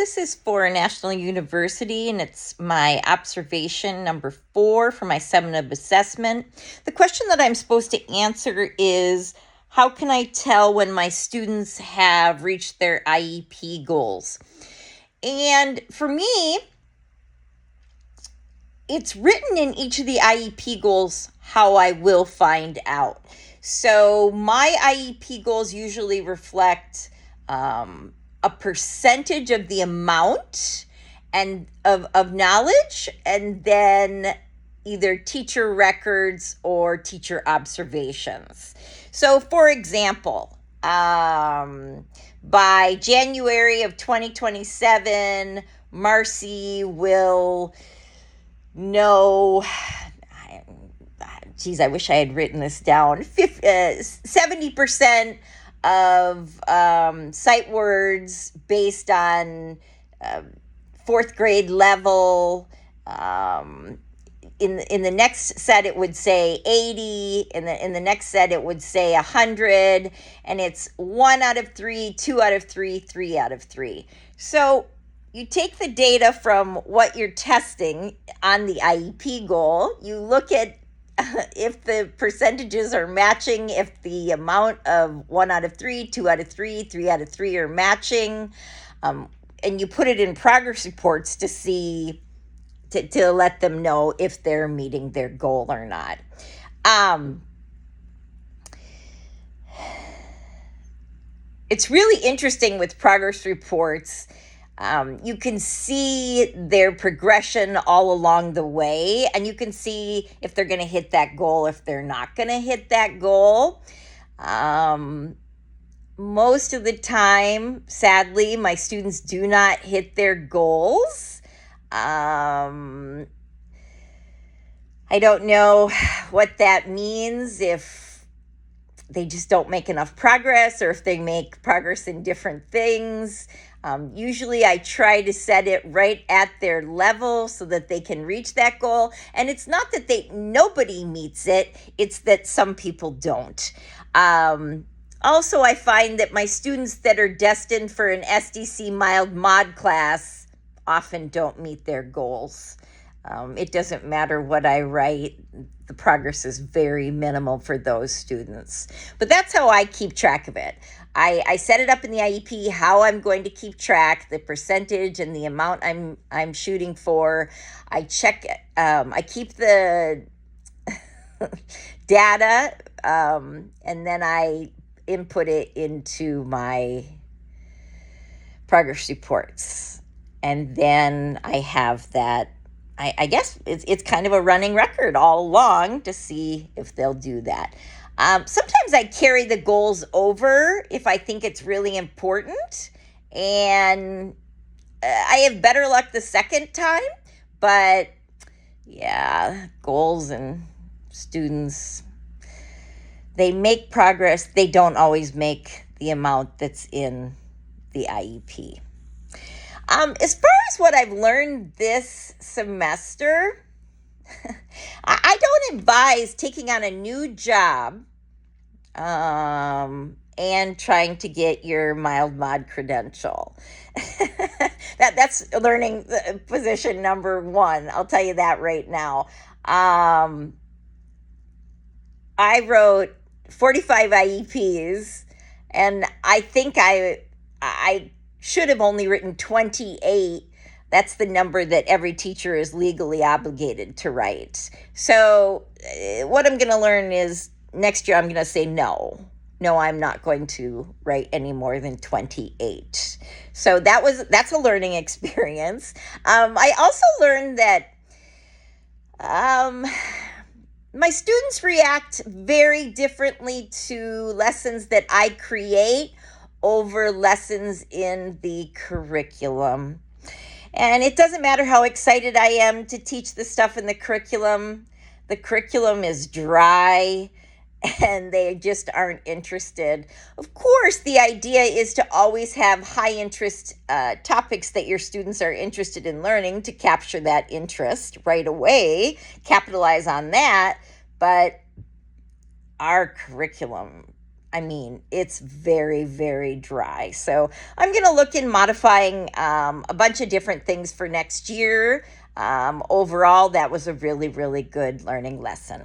this is for National University, and it's my observation number 4 for my summative assessment. The question that I'm supposed to answer is, how can I tell when my students have reached their IEP goals? And for me, it's written in each of the IEP goals how I will find out. So my IEP goals usually reflect a percentage of the amount and of knowledge, and then either teacher records or teacher observations. So for example, by January of 2027, Marcy will know, geez, I wish I had written this down, 70% of sight words based on fourth grade level. In the next set, it would say 80. In the next set, it would say 100. And it's 1 out of 3, 2 out of 3, 3 out of 3. So you take the data from what you're testing on the IEP goal. You look at if the percentages are matching, if the amount of 1 out of 3, 2 out of 3, 3 out of 3 are matching, and you put it in progress reports to see, to let them know if they're meeting their goal or not. It's really interesting with progress reports. You can see their progression all along the way, and you can see if they're going to hit that goal, if they're not going to hit that goal. Most of the time, sadly, my students do not hit their goals. I don't know what that means, if they just don't make enough progress or if they make progress in different things. Usually I try to set it right at their level so that they can reach that goal. And it's not that nobody meets it, it's that some people don't. Also, I find that my students that are destined for an SDC mild mod class often don't meet their goals. It doesn't matter what I write. The progress is very minimal for those students. But that's how I keep track of it. I set it up in the IEP how I'm going to keep track, the percentage and the amount I'm shooting for. I check, I keep the data, and then I input it into my progress reports. And then I have that. I guess it's kind of a running record all along to see if they'll do that. Sometimes I carry the goals over if I think it's really important, and I have better luck the second time. But yeah, goals and students, they make progress. They don't always make the amount that's in the IEP. As far as what I've learned this semester, I don't advise taking on a new job and trying to get your mild mod credential. That's learning position number 1. I'll tell you that right now. I wrote 45 IEPs, and I think I should have only written 28. That's the number that every teacher is legally obligated to write. So what I'm going to learn is next year I'm going to say no, I'm not going to write any more than 28. So that's a learning experience. I also learned that my students react very differently to lessons that I create over lessons in the curriculum. And it doesn't matter how excited I am to teach the stuff in the curriculum. The curriculum is dry and they just aren't interested. Of course, the idea is to always have high interest topics that your students are interested in learning, to capture that interest right away, capitalize on that. But our curriculum I mean, it's very, very dry. So I'm going to look in modifying a bunch of different things for next year. Overall, that was a really, really good learning lesson.